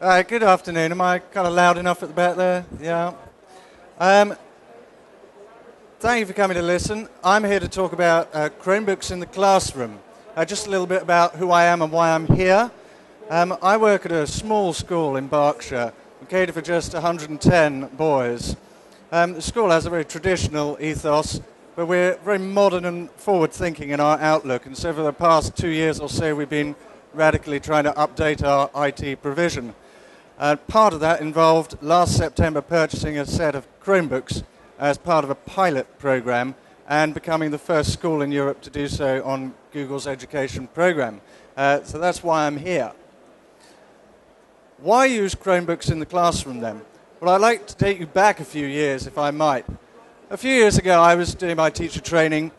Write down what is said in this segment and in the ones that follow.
Good afternoon. Am I kind of loud enough at the back there? Yeah. Um, Thank you for coming to listen. I'm here to talk about Chromebooks in the classroom. Just a little bit about who I am and why I'm here. I work at a small school in Berkshire. We cater for just 110 boys. The school has a very traditional ethos, but we're very modern and forward-thinking in our outlook. And so for the past 2 years or so, we've been radically trying to update our IT provision. Part of that involved last September purchasing a set of Chromebooks as part of a pilot program and becoming the first school in Europe to do so on Google's education program. So that's why I'm here. Why use Chromebooks in the classroom then? Well, I'd like to take you back a few years, if I might. A few years ago, I was doing my teacher training,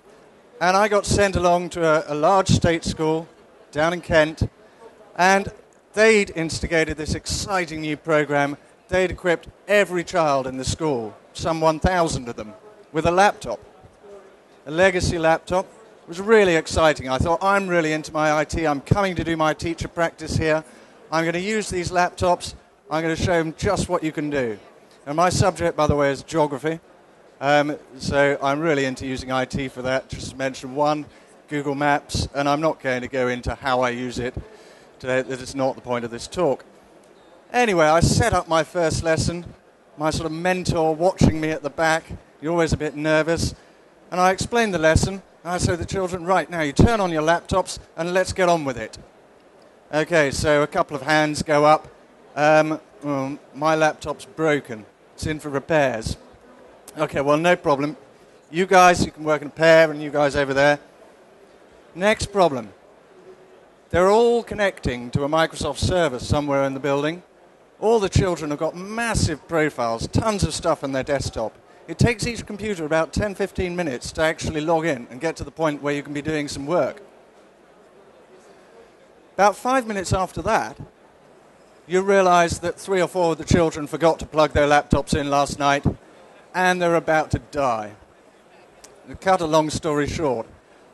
and I got sent along to a large state school down in Kent, and they'd instigated this exciting new program. They'd equipped every child in the school, some 1,000 of them, with a laptop, a legacy laptop. It was really exciting. I thought, I'm really into my IT. I'm coming to do my teacher practice here. I'm going to use these laptops. I'm going to show them just what you can do. And my subject, by the way, is geography. So I'm really into using IT for that. Just to mention one, Google Maps, and I'm not going to go into how I use it today. That is not the point of this talk. Anyway, I set up my first lesson, my sort of mentor watching me at the back. You're always a bit nervous. And I explained the lesson, and I said to the children, right, now you turn on your laptops and let's get on with it. Okay, so a couple of hands go up. My laptop's broken. It's in for repairs. Okay, well, no problem. You guys, you can work in a pair, and you guys over there. Next problem. They're all connecting to a Microsoft server somewhere in the building. All the children have got massive profiles, tons of stuff on their desktop. It takes each computer about 10-15 minutes to actually log in and get to the point where you can be doing some work. About 5 minutes after that, you realize that 3 or 4 of the children forgot to plug their laptops in last night, and they're about to die. To cut a long story short,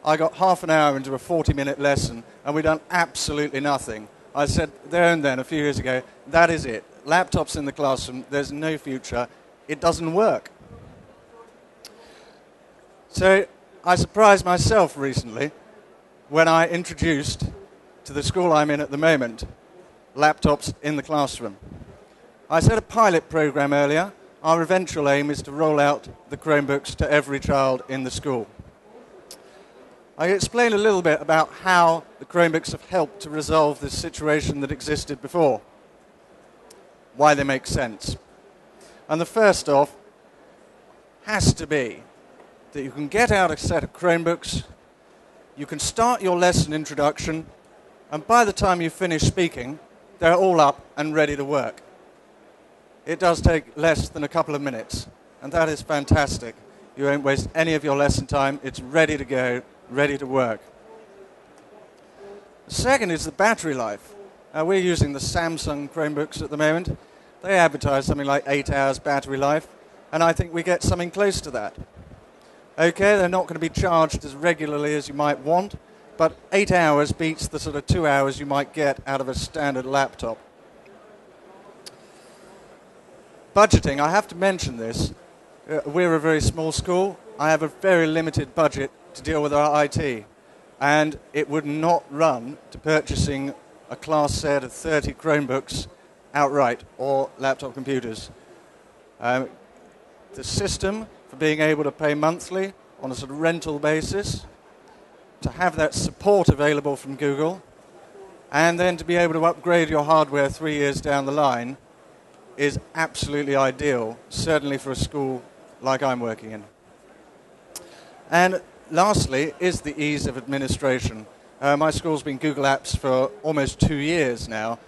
I got half an hour into a 40-minute lesson, and we'd done absolutely nothing. I said there and then, a few years ago, that is it. Laptops in the classroom, there's no future. It doesn't work. So I surprised myself recently when I introduced to the school I'm in at the moment laptops in the classroom. I said a pilot program earlier. Our eventual aim is to roll out the Chromebooks to every child in the school. I explained a little bit about how the Chromebooks have helped to resolve this situation that existed before, why they make sense. And the first off has to be that you can get out a set of Chromebooks, you can start your lesson introduction, and by the time you finish speaking, they're all up and ready to work. It does take less than a couple of minutes, and that is fantastic. You won't waste any of your lesson time. It's ready to go, ready to work. The second is the battery life. We're using the Samsung Chromebooks at the moment. They advertise something like 8 hours battery life, and I think we get something close to that. Okay, they're not going to be charged as regularly as you might want, but 8 hours beats the sort of 2 hours you might get out of a standard laptop. Budgeting, I have to mention this. We're a very small school. I have a very limited budget to deal with our IT, and it would not run to purchasing a class set of 30 Chromebooks outright or laptop computers. The system for being able to pay monthly on a sort of rental basis, to have that support available from Google, and then to be able to upgrade your hardware 3 years down the line is absolutely ideal, certainly for a school like I'm working in. And lastly is the ease of administration. My school's been Google Apps for almost 2 years now,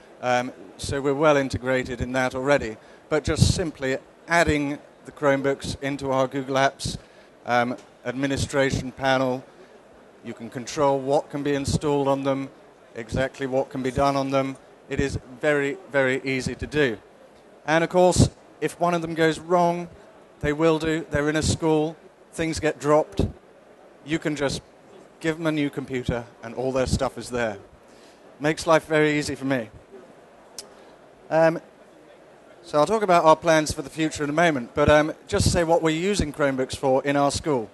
so we're well integrated in that already. But just simply adding the Chromebooks into our Google Apps administration panel, you can control what can be installed on them, exactly what can be done on them. It is very, very easy to do. And of course, if one of them goes wrong, they will do. They're in a school, things get dropped. You can just give them a new computer and all their stuff is there. Makes life very easy for me. So I'll talk about our plans for the future in a moment, but just to say what we're using Chromebooks for in our school.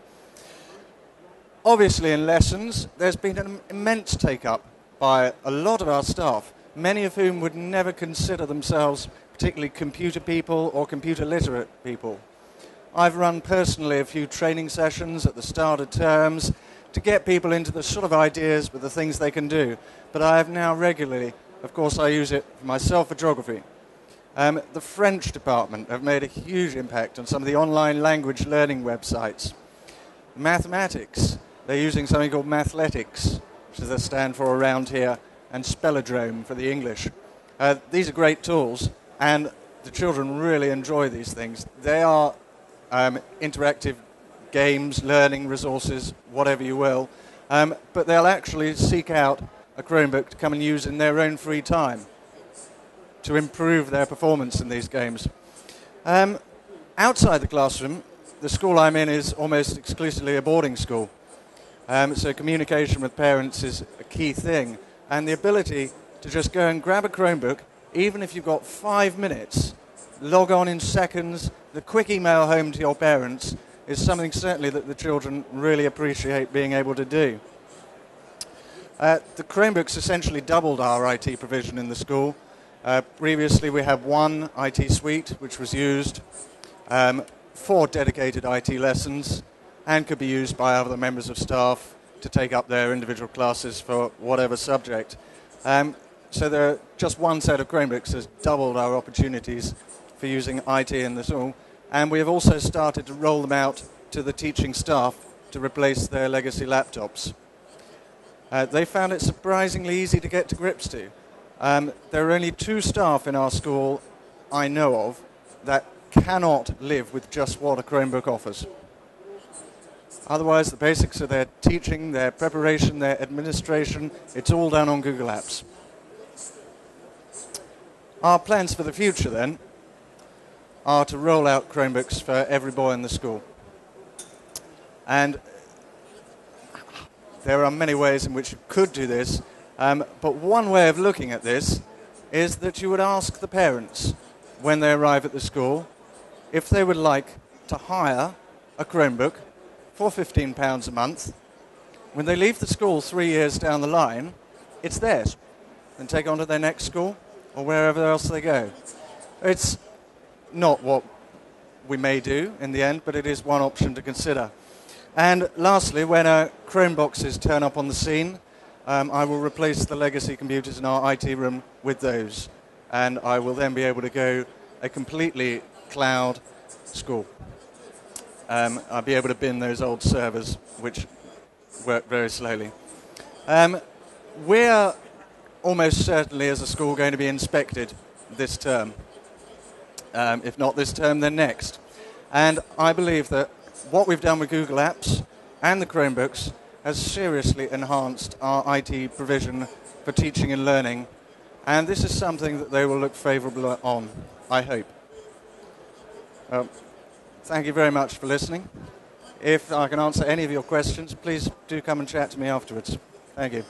Obviously, in lessons, there's been an immense take-up by a lot of our staff, many of whom would never consider themselves particularly computer people or computer literate people. I've run personally a few training sessions at the start of terms to get people into the sort of ideas with the things they can do, but I have now regularly, of course I use it myself for geography. The French department have made a huge impact on some of the online language learning websites. Mathematics, they're using something called Mathletics, which is the stand for around here, and Spellodrome for the English. These are great tools, and the children really enjoy these things. They are interactive games, learning resources, whatever you will, but they'll actually seek out a Chromebook to come and use in their own free time to improve their performance in these games. Outside the classroom, the school I'm in is almost exclusively a boarding school. So communication with parents is a key thing. And the ability to just go and grab a Chromebook, even if you've got 5 minutes, log on in seconds, the quick email home to your parents is something certainly that the children really appreciate being able to do. The Chromebooks essentially doubled our IT provision in the school. Previously, we had one IT suite, which was used for dedicated IT lessons and could be used by other members of staff to take up their individual classes for whatever subject. So just one set of Chromebooks has doubled our opportunities for using IT in the school, and we have also started to roll them out to the teaching staff to replace their legacy laptops. They found it surprisingly easy to get to grips to. There are only 2 staff in our school I know of that cannot live with just what a Chromebook offers. Otherwise, the basics of their teaching, their preparation, their administration, it's all done on Google Apps. Our plans for the future, then, are to roll out Chromebooks for every boy in the school. And there are many ways in which you could do this. But one way of looking at this is that you would ask the parents, when they arrive at the school, if they would like to hire a Chromebook for £15 a month. When they leave the school 3 years down the line, it's theirs, and take on to their next school or wherever else they go. It's not what we may do in the end, but it is one option to consider. And lastly, when Chromeboxes turn up on the scene, I will replace the legacy computers in our IT room with those, and I will then be able to go a completely cloud school. I'll be able to bin those old servers, which work very slowly. We're almost certainly, as a school, going to be inspected this term. If not this term, then next. And I believe that what we've done with Google Apps and the Chromebooks has seriously enhanced our IT provision for teaching and learning, and this is something that they will look favourably on, I hope. Thank you very much for listening. If I can answer any of your questions, please do come and chat to me afterwards. Thank you.